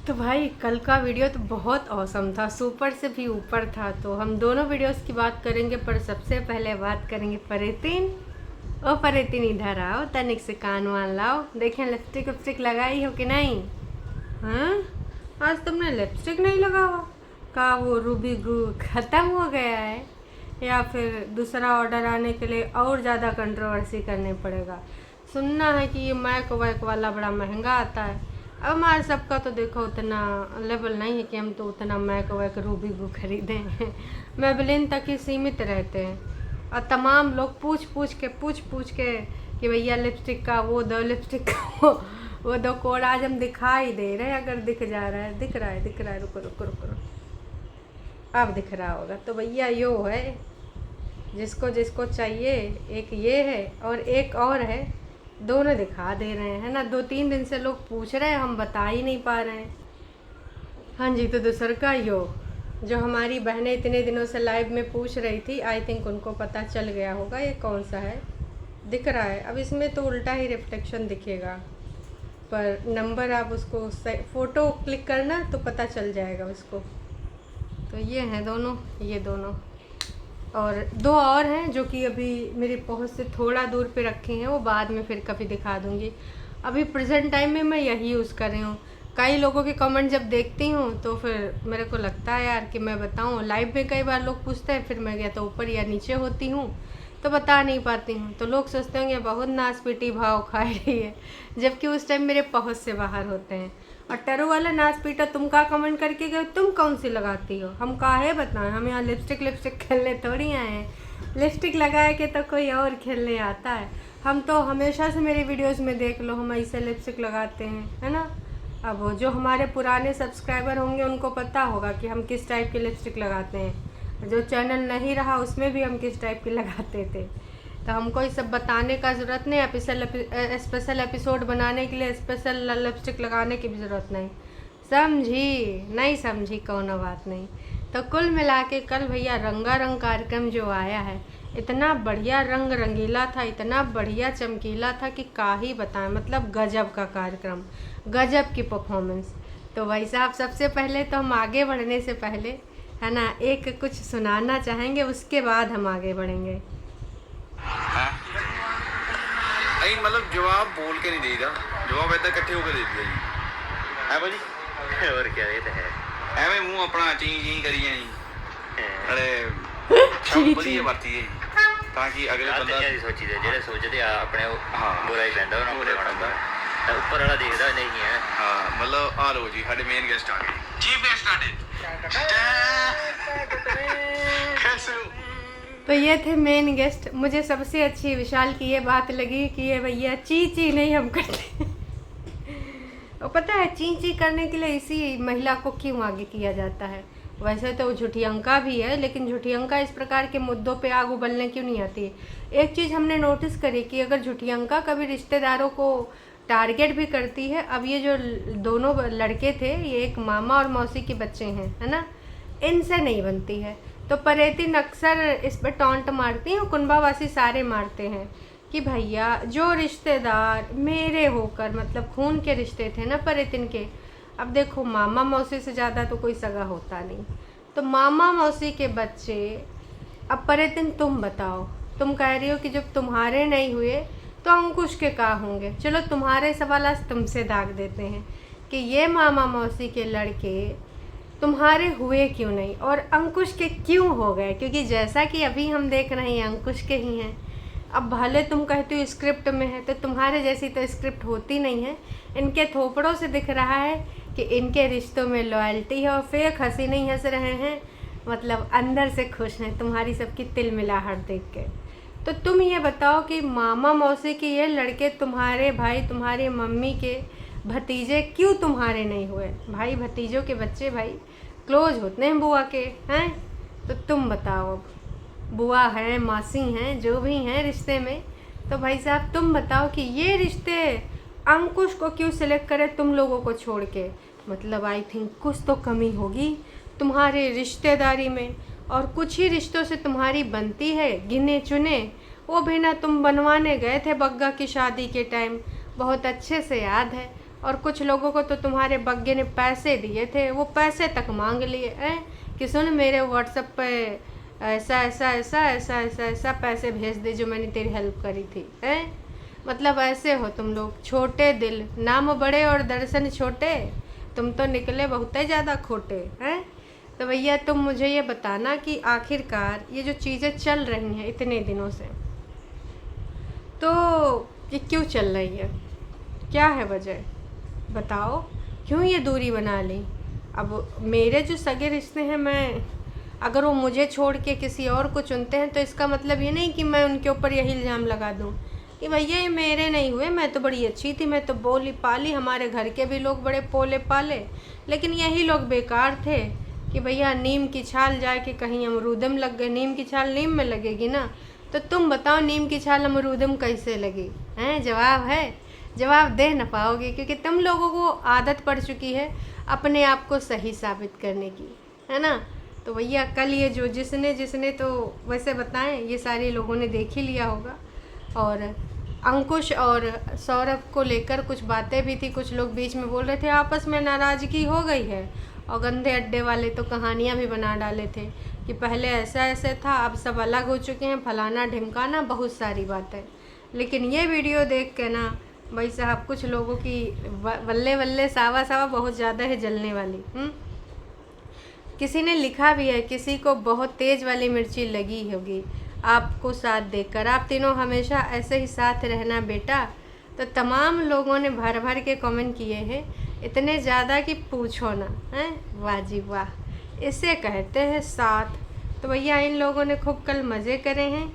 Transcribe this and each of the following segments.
तो भाई कल का वीडियो तो बहुत औसम था, सुपर से भी ऊपर था। तो हम दोनों वीडियोस की बात करेंगे, पर सबसे पहले बात करेंगे फरीतीन। ओ फरीतीन, इधर आओ, तनिक से कान वान लाओ, देखें लिपस्टिक विपस्टिक लगाई हो कि नहीं। हाँ, आज तुमने लिपस्टिक नहीं लगावा का? वो रूबी गू ख़त्म हो गया है या फिर दूसरा ऑर्डर आने के लिए और ज़्यादा कंट्रोवर्सी करनी पड़ेगा? सुनना है कि ये मैक वैक वाला बड़ा महंगा आता है। अब हमारे सबका तो देखो उतना लेवल नहीं है कि हम तो उतना मैक वैक रूबी गू खरीदें। मेबलिन तक ही सीमित रहते हैं। और तमाम लोग पूछ पूछ के कि भैया लिपस्टिक का वो दो, लिपस्टिक का वो दो कोड। आज हम दिखाई दे रहे हैं, अगर दिख जा रहा है, दिख रहा है, रुको रुको रुको रुको, अब दिख रहा होगा। तो भैया यो है, जिसको जिसको चाहिए, एक ये है और एक और है, दोनों दिखा दे रहे हैं, है ना। 2-3 दिन से लोग पूछ रहे हैं, हम बता ही नहीं पा रहे हैं। हाँ जी, तो दूसर का यो जो हमारी बहनें इतने दिनों से लाइव में पूछ रही थी, आई थिंक उनको पता चल गया होगा ये कौन सा है। दिख रहा है, अब इसमें तो उल्टा ही रिफ्लेक्शन दिखेगा, पर नंबर आप उसको फ़ोटो क्लिक करना तो पता चल जाएगा उसको। तो ये हैं दोनों, ये दोनों, और दो और हैं जो कि अभी मेरी पहुंच से थोड़ा दूर पे रखे हैं, वो बाद में फिर कभी दिखा दूंगी। अभी प्रेजेंट टाइम में मैं यही यूज़ कर रही हूँ। कई लोगों के कमेंट जब देखती हूँ तो फिर मेरे को लगता है यार कि मैं बताऊँ। लाइव में कई बार लोग पूछते हैं, फिर मैं या तो ऊपर या नीचे होती हूँ तो बता नहीं पाती हूँ, तो लोग सोचते होंगे बहुत नाच पीटी भाव खा रही है, जबकि उस टाइम मेरे पहुँच से बाहर होते हैं। और टरू वाला नाच पीटा तुम का कमेंट करके गए, तुम कौन सी लगाती हो? हम काहे बताएं, हम यहाँ लिपस्टिक खेलने थोड़ी आए हैं। लिपस्टिक लगाए के तो कोई और खेलने आता है। हम तो हमेशा से मेरे वीडियोस में देख लो, हम ऐसे लिपस्टिक लगाते हैं, है ना। अब वो जो हमारे पुराने सब्सक्राइबर होंगे उनको पता होगा कि हम किस टाइप की लिपस्टिक लगाते हैं। जो चैनल नहीं रहा उसमें भी हम किस टाइप की लगाते थे। तो हमको ये सब बताने का ज़रूरत नहीं, स्पेशल एपिसोड बनाने के लिए स्पेशल लिपस्टिक लगाने की भी ज़रूरत नहीं। समझी नहीं समझी, कौन बात नहीं। तो कुल मिला के कल भैया रंगारंग कार्यक्रम जो आया है, इतना बढ़िया रंग रंगीला था, इतना बढ़िया चमकीला था कि का ही बताएं। मतलब गजब का कार्यक्रम, गजब की परफॉर्मेंस। तो भाई साहब, सबसे पहले तो हम आगे बढ़ने से पहले, है ना, एक कुछ सुनाना चाहेंगे, उसके बाद हम आगे बढ़ेंगे। नहीं, मतलब जवाब बोल के नहीं देगा, जवाब ऐसा इकट्ठे होकर दे दिया जी है भाजी। और क्या, ये तो है ਐਵੇਂ ਮੂੰਹ ਆਪਣਾ ਚੀਂ ਚੀਂ ਕਰੀ ਜਾਈ। ਅਰੇ ਚੀਂ ਵਧੀਆ ਵਰਤੀ ਹੈ ਤਾਂ ਕਿ ਅਗਲੇ ਬੰਦਾ ਨਹੀਂ ਸੋਚੀ ਦੇ, ਜਿਹੜੇ ਸੋਚਦੇ ਆ ਆਪਣੇ ਹਾਂ ਬੁਰਾ ਹੀ ਪੈਂਦਾ ਉਹਨਾਂ ਕੋਲੇ ਬਣਦਾ ਤਾਂ ਉੱਪਰ ਵਾਲਾ ਦੇਖਦਾ ਨਹੀਂ ਹੈ। ਹਾਂ, ਮਤਲਬ ਆ ਲੋ ਜੀ, ਸਾਡੇ ਮੇਨ ਗੈਸਟ ਆ ਗਏ। ਚੀਫ ਗੈਸਟ ਆਡੇ कैसे हो? तो ये थे मेन गेस्ट। मुझे सबसे अच्छी विशाल की ये बात लगी कि ये भैया ची ची नहीं हम करते। और पता है ची ची करने के लिए इसी महिला को क्यों आगे किया जाता है? वैसे तो झूठियंका भी है, लेकिन झूठियंका इस प्रकार के मुद्दों पे आग उबलने क्यों नहीं आती? एक चीज़ हमने नोटिस करी कि अगर झूठियंका कभी रिश्तेदारों को टारगेट भी करती है, अब ये जो दोनों लड़के थे, ये एक मामा और मौसी के बच्चे हैं, है ना, इनसे नहीं बनती है। तो परेतिन अक्सर इस पर टॉन्ट मारती हैं, कुंभावासी सारे मारते हैं कि भैया जो रिश्तेदार मेरे होकर, मतलब खून के रिश्ते थे ना परेतिन के, अब देखो मामा मौसी से ज़्यादा तो कोई सगा होता नहीं, तो मामा मौसी के बच्चे। अब परेतिन तुम बताओ, तुम कह रही हो कि जब तुम्हारे नहीं हुए तो अंकुश के कहाँ होंगे? चलो तुम्हारे सवाल आज तुमसे दाग देते हैं कि ये मामा मौसी के लड़के तुम्हारे हुए क्यों नहीं और अंकुश के क्यों हो गए? क्योंकि जैसा कि अभी हम देख रहे हैं अंकुश के ही हैं। अब भले तुम कहते हो स्क्रिप्ट में है, तो तुम्हारे जैसी तो स्क्रिप्ट होती नहीं है। इनके थोपड़ों से दिख रहा है कि इनके रिश्तों में लॉयल्टी है, और फेक हंसी नहीं हंस रहे हैं, मतलब अंदर से खुश हैं तुम्हारी सबकी तिल मिलाहट देख के। तो तुम ये बताओ कि मामा मौसी के ये लड़के तुम्हारे भाई, तुम्हारी मम्मी के भतीजे क्यों तुम्हारे नहीं हुए? भाई भतीजों के बच्चे भाई क्लोज होते हैं बुआ के, हैं? तो तुम बताओ, अब बुआ हैं, मासी हैं, जो भी हैं रिश्ते में, तो भाई साहब तुम बताओ कि ये रिश्ते अंकुश को क्यों सिलेक्ट करे तुम लोगों को छोड़ के? मतलब आई थिंक कुछ तो कमी होगी तुम्हारे रिश्तेदारी में, और कुछ ही रिश्तों से तुम्हारी बनती है, गिने चुने, वो भी ना तुम बनवाने गए थे बग्गा की शादी के टाइम, बहुत अच्छे से याद है। और कुछ लोगों को तो तुम्हारे बग्गे ने पैसे दिए थे, वो पैसे तक मांग लिए हैं कि सुन मेरे व्हाट्सएप पे ऐसा ऐसा ऐसा ऐसा ऐसा ऐसा पैसे भेज दे जो मैंने तेरी हेल्प करी थी। हैं मतलब ऐसे हो तुम लोग, छोटे दिल, नाम बड़े और दर्शन छोटे, तुम तो निकले बहुत ही ज़्यादा खोटे हैं। तो भैया तुम मुझे ये बताना कि आखिरकार ये जो चीज़ें चल रही हैं इतने दिनों से, तो ये क्यों चल रही है, क्या है वजह, बताओ क्यों ये दूरी बना ली। अब मेरे जो सगे रिश्ते हैं, मैं अगर वो मुझे छोड़ के किसी और को चुनते हैं तो इसका मतलब ये नहीं कि मैं उनके ऊपर यही इल्ज़ाम लगा दूँ कि भैया ये मेरे नहीं हुए, मैं तो बड़ी अच्छी थी, मैं तो बोली पाली, हमारे घर के भी लोग बड़े पोले पाले, लेकिन यही लोग बेकार थे कि भैया नीम की छाल जाए कि कहीं अमरूदम लग गए। नीम की छाल नीम में लगेगी ना, तो तुम बताओ नीम की छाल अमरूदम कैसे लगी हैं? जवाब है, जवाब दे न पाओगे, क्योंकि तुम लोगों को आदत पड़ चुकी है अपने आप को सही साबित करने की, है ना। तो भैया कल ये जो जिसने तो वैसे बताएं, ये सारे लोगों ने देख ही लिया होगा। और अंकुश और सौरभ को लेकर कुछ बातें भी थी, कुछ लोग बीच में बोल रहे थे आपस में नाराज़गी हो गई है, और गंदे अड्डे वाले तो कहानियाँ भी बना डाले थे कि पहले ऐसा ऐसे था, अब सब अलग हो चुके हैं, फलाना ढिमकाना, बहुत सारी बातें। लेकिन ये वीडियो देख के ना भाई साहब कुछ लोगों की वल्ले वल्ले सावा सावा बहुत ज़्यादा है जलने वाली। किसी ने लिखा भी है, किसी को बहुत तेज़ वाली मिर्ची लगी होगी आपको साथ देखकर, आप तीनों हमेशा ऐसे ही साथ रहना बेटा। तो तमाम लोगों ने भर भर के कमेंट किए हैं, इतने ज़्यादा कि पूछो ना, हैं वाह जी वाह, इसे कहते हैं साथ। तो भैया इन लोगों ने खूब कल मज़े करे हैं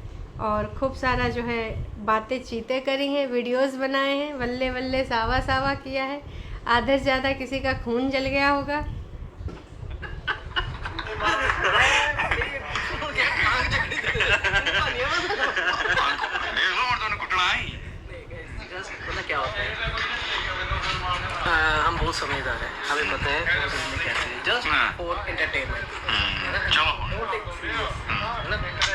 और खूब सारा जो है बातें चीतें करी हैं, वीडियोस बनाए हैं, वल्ले वल्ले सावा सावा किया है, आधे से ज़्यादा किसी का खून जल गया होगा। क्या होता है, हम बहुत समझदार हैं, हमें पता है कैसे, जस्ट फॉर एंटरटेनमेंट, है ना।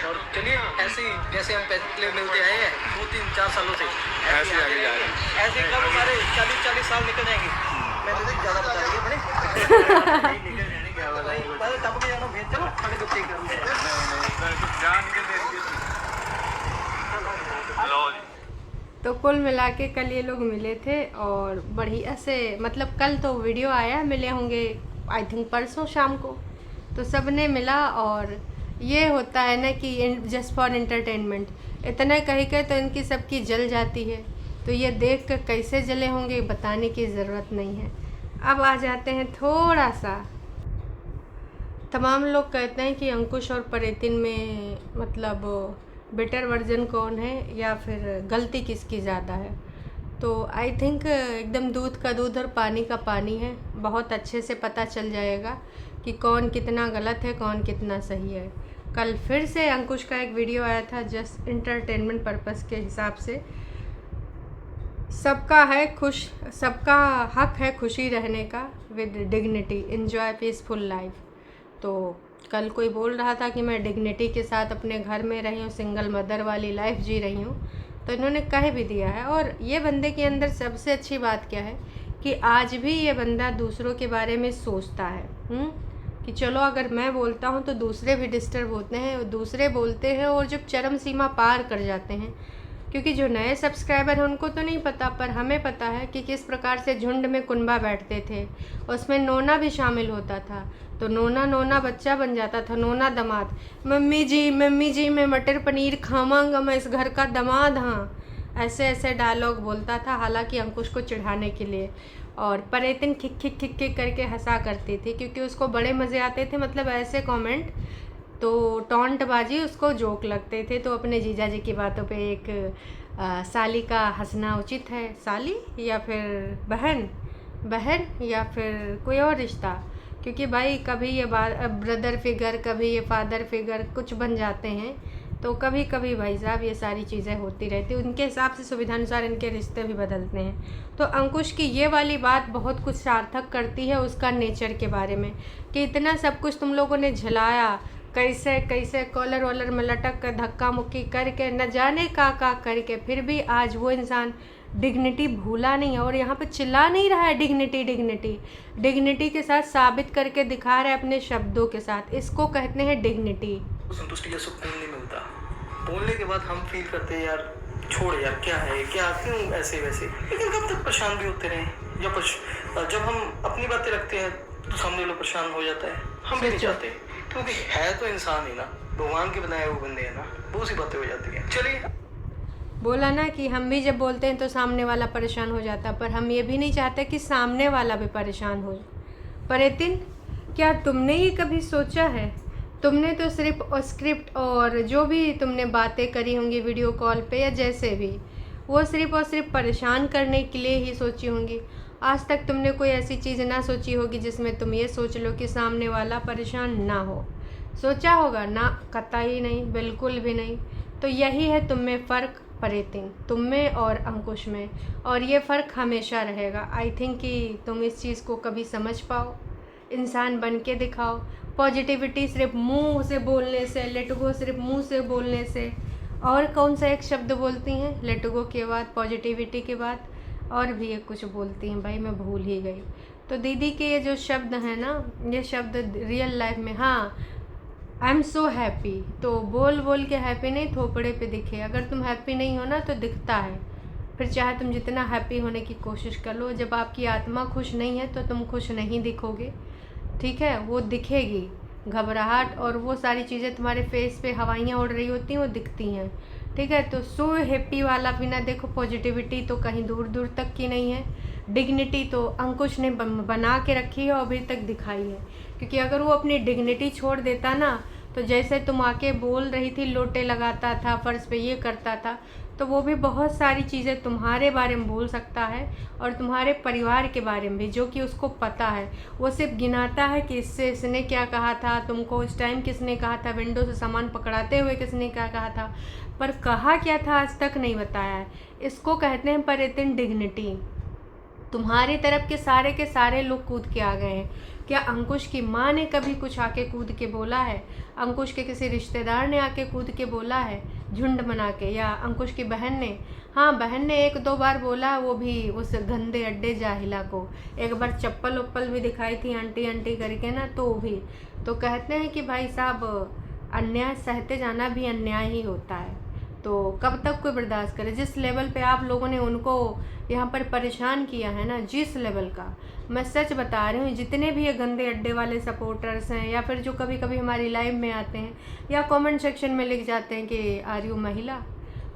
और चलिए ऐसे ही जैसे हम पहले मिलते आए हैं 2-3-4 सालों से, ऐसे आगे जा रहे हैं। ऐसे कब हमारे 40 साल निकल जाएंगे। मैंने तो ज़्यादा बता दिया बड़े क्या बताइए, पहले टप के जाना भेज, चलो आगे तो चेक करूँगा। तो कुल मिला के कल ये लोग मिले थे और बढ़िया से, मतलब कल तो वीडियो आया, मिले होंगे आई थिंक परसों शाम को, तो सब ने मिला। और ये होता है ना कि जस्ट फॉर एंटरटेनमेंट, इतना कही के तो इनकी सबकी जल जाती है, तो ये देख कर कैसे जले होंगे बताने की ज़रूरत नहीं है। अब आ जाते हैं थोड़ा सा, तमाम लोग कहते हैं कि अंकुश और परितिन में मतलब बेटर वर्जन कौन है या फिर गलती किसकी ज़्यादा है। तो आई थिंक एकदम दूध का दूध और पानी का पानी है, बहुत अच्छे से पता चल जाएगा कि कौन कितना गलत है, कौन कितना सही है। कल फिर से अंकुश का एक वीडियो आया था जस्ट इंटरटेनमेंट पर्पस के हिसाब से, सबका हक है खुशी रहने का with dignity, enjoy peaceful life. तो कल कोई बोल रहा था कि मैं डिग्निटी के साथ अपने घर में रही हूँ, सिंगल मदर वाली लाइफ जी रही हूँ, तो इन्होंने कह भी दिया है। और ये बंदे के अंदर सबसे अच्छी बात क्या है कि आज भी ये बंदा दूसरों के बारे में सोचता है, कि चलो अगर मैं बोलता हूँ तो दूसरे भी डिस्टर्ब होते हैं, दूसरे बोलते हैं और जब चरम सीमा पार कर जाते हैं। क्योंकि जो नए सब्सक्राइबर हैं उनको तो नहीं पता, पर हमें पता है कि किस प्रकार से झुंड में कुनबा बैठते थे, उसमें नोना भी शामिल होता था। तो नोना बच्चा बन जाता था, नोना दामाद, मम्मी जी मैं मटर पनीर खावांगा, मैं इस घर का दामाद, हाँ ऐसे ऐसे डायलॉग बोलता था, हालांकि अंकुश को चिढ़ाने के लिए। और परितिन खिक खिक खिक खिक करके हंसा करती थी, क्योंकि उसको बड़े मज़े आते थे, मतलब ऐसे कमेंट तो टॉन्टबाजी उसको जोक लगते थे। तो अपने जीजा जी की बातों पे एक साली का हंसना उचित है, साली या फिर बहन या फिर कोई और रिश्ता, क्योंकि भाई कभी ये ब्रदर फिगर, कभी ये फादर फिगर कुछ बन जाते हैं, तो कभी कभी भाई साहब ये सारी चीज़ें होती रहती, उनके हिसाब से सुविधानुसार इनके रिश्ते भी बदलते हैं। तो अंकुश की ये वाली बात बहुत कुछ सार्थक करती है उसका नेचर के बारे में, कि इतना सब कुछ तुम लोगों ने झेलाया, कैसे कैसे कॉलर वॉलर में लटक कर धक्का मुक्की करके न जाने का करके, फिर भी आज वो इंसान डिग्निटी भूला नहीं है। और यहाँ पे चिल्ला नहीं रहा है डिग्निटी डिग्निटी, डिग्निटी के साथ साबित करके दिखा रहा है अपने शब्दों के साथ, इसको कहते हैं डिग्निटी। संतुष्टि या सुकून नहीं मिलता। बोलने के बाद हम फील करते हैं यार छोड़ यार, क्या है, क्या क्यों ऐसे वैसे, लेकिन कब तक परेशान भी होते रहें। या जब हम अपनी बातें रखते हैं तो सामने लोग परेशान हो जाता है, हम भी नहीं चाहते, क्योंकि है तो इंसान ही ना, भगवान के बनाए हुए बंदे हैं ना, बहुत सी बातें हो जाती हैं। चलिए, बोला ना कि हम भी जब बोलते हैं तो सामने वाला परेशान हो जाता, पर हम ये भी नहीं चाहते कि सामने वाला भी परेशान हो। परेतिन, क्या तुमने ये कभी सोचा है, तुमने तो सिर्फ स्क्रिप्ट और जो भी तुमने बातें करी होंगी वीडियो कॉल पे या जैसे भी, वो सिर्फ और सिर्फ परेशान करने के लिए ही सोची होंगी। आज तक तुमने कोई ऐसी चीज़ ना सोची होगी जिसमें तुम ये सोच लो कि सामने वाला परेशान ना हो। सोचा होगा ना? कतई नहीं, बिल्कुल भी नहीं। तो यही है तुम में फ़र्क परेतिन, तुम में और अंकुश में, और ये फ़र्क हमेशा रहेगा। आई थिंक कि तुम इस चीज़ को कभी समझ पाओ, इंसान बन के दिखाओ। पॉजिटिविटी सिर्फ मुंह से बोलने से, लेट गो सिर्फ मुंह से बोलने से, और कौन सा एक शब्द बोलती हैं लेट गो के बाद, पॉजिटिविटी के बाद, और भी एक कुछ बोलती हैं भाई, मैं भूल ही गई। तो दीदी के ये जो शब्द हैं ना, ये शब्द रियल लाइफ में, हाँ आई एम सो हैप्पी, तो बोल बोल के हैप्पी नहीं, थोपड़े पे दिखे। अगर तुम हैप्पी नहीं हो ना तो दिखता है, फिर चाहे तुम जितना हैप्पी होने की कोशिश कर लो, जब आपकी आत्मा खुश नहीं है तो तुम खुश नहीं दिखोगे, ठीक है? वो दिखेगी, घबराहट और वो सारी चीज़ें तुम्हारे फेस पे हवाइयाँ उड़ रही होती हैं, वो दिखती हैं, ठीक है? तो सो हैप्पी वाला भी ना देखो, पॉजिटिविटी तो कहीं दूर दूर तक की नहीं है। डिग्निटी तो अंकुश ने बना के रखी है और अभी तक दिखाई है, क्योंकि अगर वो अपनी डिग्निटी छोड़ देता ना, तो जैसे तुम आके बोल रही थी लोटे लगाता था, फर्श पे ये करता था, तो वो भी बहुत सारी चीज़ें तुम्हारे बारे में बोल सकता है और तुम्हारे परिवार के बारे में भी, जो कि उसको पता है। वो सिर्फ गिनाता है कि इसने क्या कहा था, तुमको उस टाइम किसने कहा था, विंडो से सामान पकड़ाते हुए किसने क्या कहा था, पर कहा क्या था आज तक नहीं बताया है। इसको कहते हैं परेतिन डिग्निटी। तुम्हारी तरफ के सारे लोग कूद के आ गए हैं। क्या अंकुश की माँ ने कभी कुछ आके कूद के बोला है? अंकुश के किसी रिश्तेदार ने आके कूद के बोला है झुंड बना के? या अंकुश की बहन ने? हाँ, बहन ने एक दो बार बोला, वो भी उस गंदे अड्डे जाहिला को। एक बार चप्पल उप्पल भी दिखाई थी आंटी आंटी करके ना, तो भी। तो कहते हैं कि भाई साहब, अन्याय सहते जाना भी अन्याय ही होता है। तो कब तक कोई बर्दाश्त करे? जिस लेवल पे आप लोगों ने उनको यहाँ पर परेशान किया है ना, जिस लेवल का, मैं सच बता रही हूँ, जितने भी ये गंदे अड्डे वाले सपोर्टर्स हैं, या फिर जो कभी कभी हमारी लाइव में आते हैं या कमेंट सेक्शन में लिख जाते हैं कि आर यू महिला,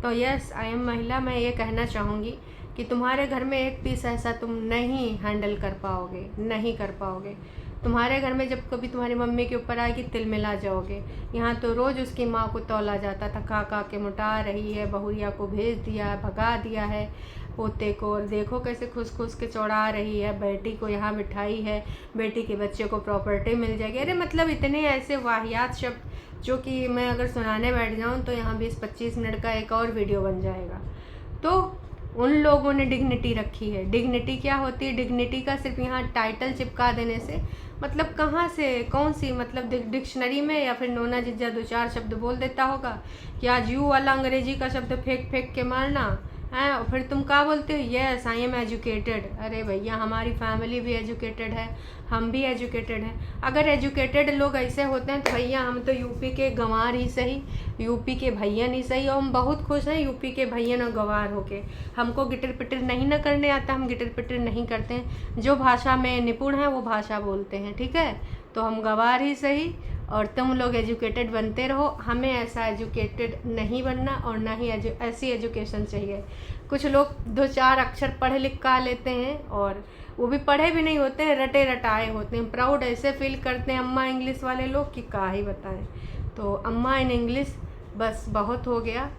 तो यस आई एम महिला। मैं ये कहना चाहूँगी कि तुम्हारे घर में एक पीस ऐसा तुम नहीं हैंडल कर पाओगे, नहीं कर पाओगे। तुम्हारे घर में जब कभी तुम्हारी मम्मी के ऊपर आएगी, तिलमिला जाओगे। यहाँ तो रोज़ उसकी माँ को तौला जाता था, खा के मोटा रही है, बहुरिया को भेज दिया, भगा दिया है पोते को, और देखो कैसे खुश खुश के चौड़ा रही है, बेटी को यहाँ बिठाई है, बेटी के बच्चे को प्रॉपर्टी मिल जाएगी। अरे मतलब इतने ऐसे वाहियात शब्द जो कि मैं अगर सुनाने बैठ जाऊँ तो यहाँ 20-25 मिनट का एक और वीडियो बन जाएगा। तो उन लोगों ने डिग्निटी रखी है। डिग्निटी क्या होती है? डिग्निटी का सिर्फ यहाँ टाइटल चिपका देने से मतलब कहाँ से, कौन सी, मतलब डिक्शनरी में या फिर नोना जिज्जा 2-4 शब्द बोल देता होगा कि आज यू वाला अंग्रेजी का शब्द फेंक फेंक के मारना है, और फिर तुम क्या बोलते हो? Yes I am educated. अरे भैया, हमारी फैमिली भी एजुकेटेड है, हम भी एजुकेटेड हैं। अगर एजुकेटेड लोग ऐसे होते हैं तो भैया हम तो यूपी के गंवार ही सही, यूपी के भैया नहीं सही, और हम बहुत खुश हैं यूपी के भैया न गंवार होके। हमको गिटर पिटर नहीं न करने आता, हम गिटर पिटर नहीं करते हैं, जो भाषा में निपुण हैं वो भाषा बोलते हैं, ठीक है? तो हम गंवार ही सही और तुम लोग एजुकेटेड बनते रहो। हमें ऐसा एजुकेटेड नहीं बनना और ना ही ऐसी एजुकेशन चाहिए। कुछ लोग 2-4 अक्षर पढ़े लिख का लेते हैं और वो भी पढ़े भी नहीं होते हैं, रटे रटाए होते हैं, प्राउड ऐसे फील करते हैं अम्मा इंग्लिश वाले लोग कि क्या ही बताएं। तो अम्मा इन इंग्लिश बस बहुत हो गया।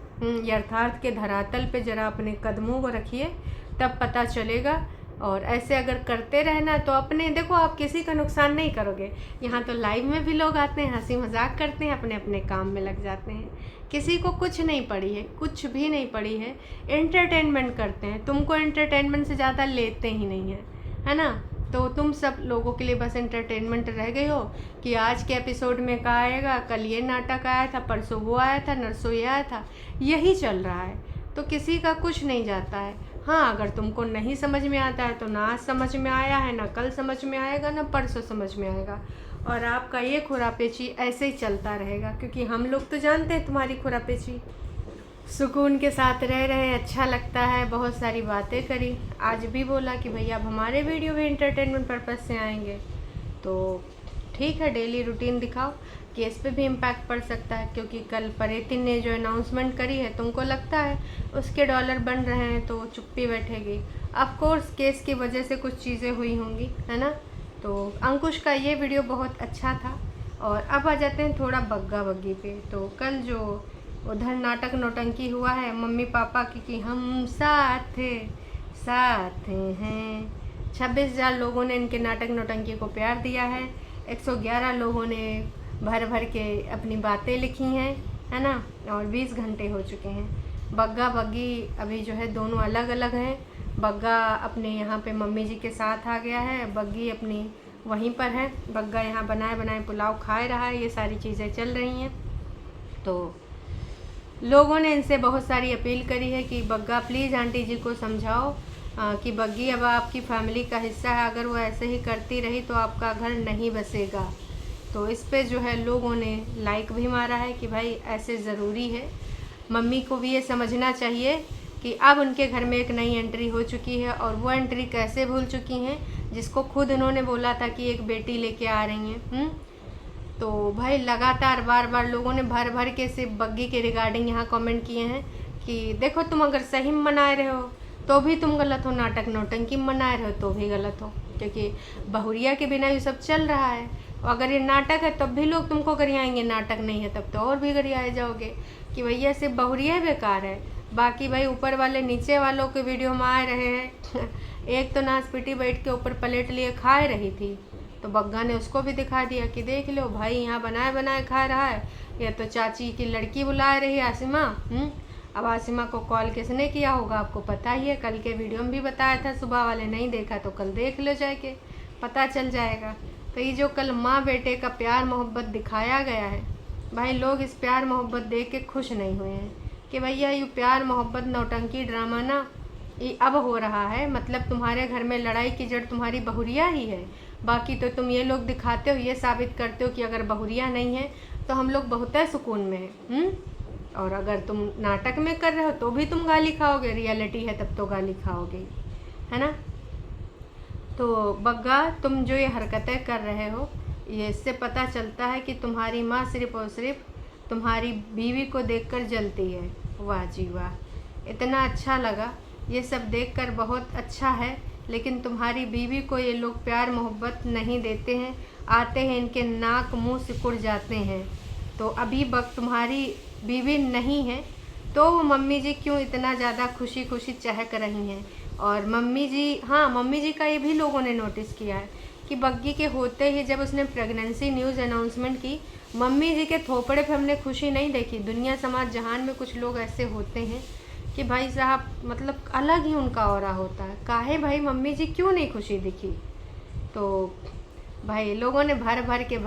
यथार्थ के धरातल पे ज़रा अपने कदमों को रखिए, तब पता चलेगा। और ऐसे अगर करते रहना तो अपने, देखो आप किसी का नुकसान नहीं करोगे। यहाँ तो लाइव में भी लोग आते हैं, हंसी मजाक करते हैं, अपने अपने काम में लग जाते हैं, किसी को कुछ नहीं पड़ी है, कुछ भी नहीं पड़ी है, एंटरटेनमेंट करते हैं। तुमको एंटरटेनमेंट से ज़्यादा लेते ही नहीं है ना? तो तुम सब लोगों के लिए बस एंटरटेनमेंट रह गई हो कि आज के एपिसोड में क्या आएगा, कल ये नाटक आया था, परसों वो आया था, नरसों ये आया था, यही चल रहा है। तो किसी का कुछ नहीं जाता है। हाँ, अगर तुमको नहीं समझ में आता है तो ना आज समझ में आया है, ना कल समझ में आएगा, ना परसों समझ में आएगा, और आपका ये खुरापेची ऐसे ही चलता रहेगा, क्योंकि हम लोग तो जानते हैं तुम्हारी खुरापेची। सुकून के साथ रह रहे, अच्छा लगता है, बहुत सारी बातें करी। आज भी बोला कि भैया अब हमारे वीडियो भी एंटरटेनमेंट पर्पज़ से आएंगे, तो ठीक है, डेली रूटीन दिखाओ। केस पे भी इम्पैक्ट पड़ सकता है, क्योंकि कल परेतिन ने जो अनाउंसमेंट करी है, तुमको लगता है उसके डॉलर बन रहे हैं तो चुप्पी बैठेगी। ऑफ कोर्स केस की वजह से कुछ चीज़ें हुई होंगी, है ना। तो अंकुश का ये वीडियो बहुत अच्छा था। और अब आ जाते हैं थोड़ा बग्गा बग्गी पे। तो कल जो उधर नाटक नौटंकी हुआ है मम्मी पापा की कि हम साथ हैं, 26,000 लोगों ने इनके नाटक नौटंकी को प्यार दिया है, 111 लोगों ने भर भर के अपनी बातें लिखी हैं, है ना, और 20 घंटे हो चुके हैं। बग्गा बग्गी अभी जो है दोनों अलग अलग हैं। बग्गा अपने यहाँ पे मम्मी जी के साथ आ गया है, बग्गी अपनी वहीं पर है। बग्गा यहाँ बनाए बनाए पुलाव खाए रहा है, ये सारी चीज़ें चल रही हैं। तो लोगों ने इनसे बहुत सारी अपील करी है कि बग्गा प्लीज़ आंटी जी को समझाओ कि बग्गी अब आपकी फैमिली का हिस्सा है, अगर वो ऐसे ही करती रही तो आपका घर नहीं बसेगा। तो इस पे जो है लोगों ने लाइक भी मारा है कि भाई ऐसे ज़रूरी है। मम्मी को भी ये समझना चाहिए कि अब उनके घर में एक नई एंट्री हो चुकी है, और वो एंट्री कैसे भूल चुकी हैं, जिसको खुद उन्होंने बोला था कि एक बेटी लेके आ रही हैं। तो भाई लगातार बार बार लोगों ने भर भर के सिर्फ बग्गी के रिगार्डिंग यहाँ कमेंट किए हैं कि देखो तुम अगर सही में मना रहे हो तो भी तुम गलत हो, नाटक नौटंकी मना रहे हो तो भी गलत हो, क्योंकि बहुरिया के बिना ये सब चल रहा है। और अगर ये नाटक है तब भी लोग तुमको गरियाएंगे, नाटक नहीं है तब तो और भी गरियाए जाओगे कि भैया सिर्फ बहुरिया ही बेकार है, बाकी भाई ऊपर वाले नीचे वालों के वीडियो में आ रहे हैं। एक तो नासपीटी बैठ के ऊपर प्लेट लिए खा रही थी, तो बग्गा ने उसको भी दिखा दिया कि देख लो भाई यहाँ बनाए बनाए खा रहा है। या तो चाची की लड़की बुला रही है आसिमा। अब आसिमा को कॉल किसने किया होगा आपको पता ही है, कल के वीडियो में भी बताया था, सुबह वाले नहीं देखा तो कल देख लो जाके, पता चल जाएगा। तो ये जो कल माँ बेटे का प्यार मोहब्बत दिखाया गया है, भाई लोग इस प्यार मोहब्बत देख के खुश नहीं हुए हैं कि भैया ये प्यार मोहब्बत नौटंकी ड्रामा ना ये अब हो रहा है, मतलब तुम्हारे घर में लड़ाई की जड़ तुम्हारी बहुरिया ही है। बाकी तो तुम ये लोग दिखाते हो, ये साबित करते हो कि अगर बहुरिया नहीं है तो हम लोग बहुत है सुकून में हैं। और अगर तुम नाटक में कर रहे हो तो भी तुम गाली खाओगे, रियलिटी है तब तो गाली खाओगे, है ना। तो बग्गा तुम जो ये हरकतें कर रहे हो, ये इससे पता चलता है कि तुम्हारी माँ सिर्फ़ और सिर्फ तुम्हारी बीवी को देखकर जलती है। वाह जी वाह, इतना अच्छा लगा, ये सब देखकर बहुत अच्छा है। लेकिन तुम्हारी बीवी को ये लोग प्यार मोहब्बत नहीं देते हैं, आते हैं इनके नाक मुंह सिकुड़ जाते हैं। तो अभी तुम्हारी बीवी नहीं है तो मम्मी जी क्यों इतना ज़्यादा खुशी खुशी चहक रही हैं। और मम्मी जी, हाँ मम्मी जी का ये भी लोगों ने नोटिस किया है कि बग्गी के होते ही जब उसने प्रेगनेंसी न्यूज़ अनाउंसमेंट की, मम्मी जी के थोपड़े पे हमने खुशी नहीं देखी। दुनिया समाज जहान में कुछ लोग ऐसे होते हैं कि भाई साहब मतलब अलग ही उनका ऑरा होता है, काहे भाई मम्मी जी क्यों नहीं खुशी दिखी। तो भाई लोगों ने भर भर के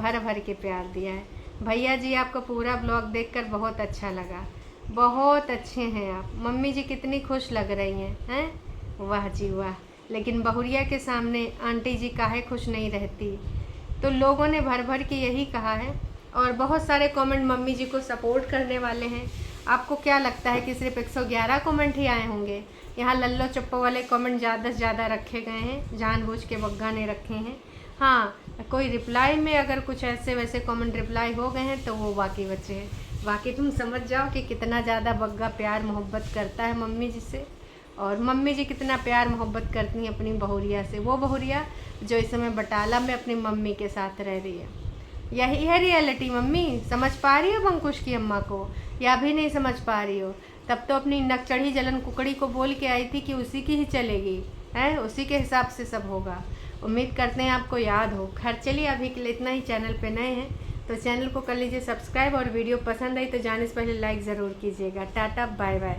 प्यार दिया है। भैया जी आपका पूरा ब्लॉग देखकर बहुत अच्छा लगा, बहुत अच्छे हैं आप, मम्मी जी कितनी खुश लग रही हैं। वाह जी वाह, लेकिन बहुरिया के सामने आंटी जी काहे खुश नहीं रहती। तो लोगों ने भर भर के यही कहा है, और बहुत सारे कमेंट मम्मी जी को सपोर्ट करने वाले हैं। आपको क्या लगता है कि सिर्फ 111 कमेंट ही आए होंगे? यहाँ लल्लो चप्पो वाले कमेंट ज़्यादा से ज़्यादा रखे गए हैं, जानबूझ के बग्गा ने रखे हैं। हाँ, कोई रिप्लाई में अगर कुछ ऐसे वैसे कमेंट रिप्लाई हो गए हैं तो वो बाकी बचे हैं। बाकी तुम समझ जाओ कि कितना ज़्यादा बग्गा प्यार मोहब्बत करता है मम्मी जी से, और मम्मी जी कितना प्यार मोहब्बत करती हैं अपनी बहुरिया से, वो बहुरिया जो इस समय बटाला में अपनी मम्मी के साथ रह रही है। यही है रियलिटी। मम्मी समझ पा रही हो अंकुश की अम्मा को, या भी नहीं समझ पा रही हो? तब तो अपनी नक चढ़ी जलन कुकड़ी को बोल के आई थी कि उसी की ही चलेगी, है उसी के हिसाब से सब होगा। उम्मीद करते हैं आपको याद हो। खैर चलिए अभी के लिए इतना ही। चैनल पे नए हैं तो चैनल को कर लीजिए सब्सक्राइब, और वीडियो पसंद आई तो जाने से पहले लाइक ज़रूर कीजिएगा। Tata bye bye.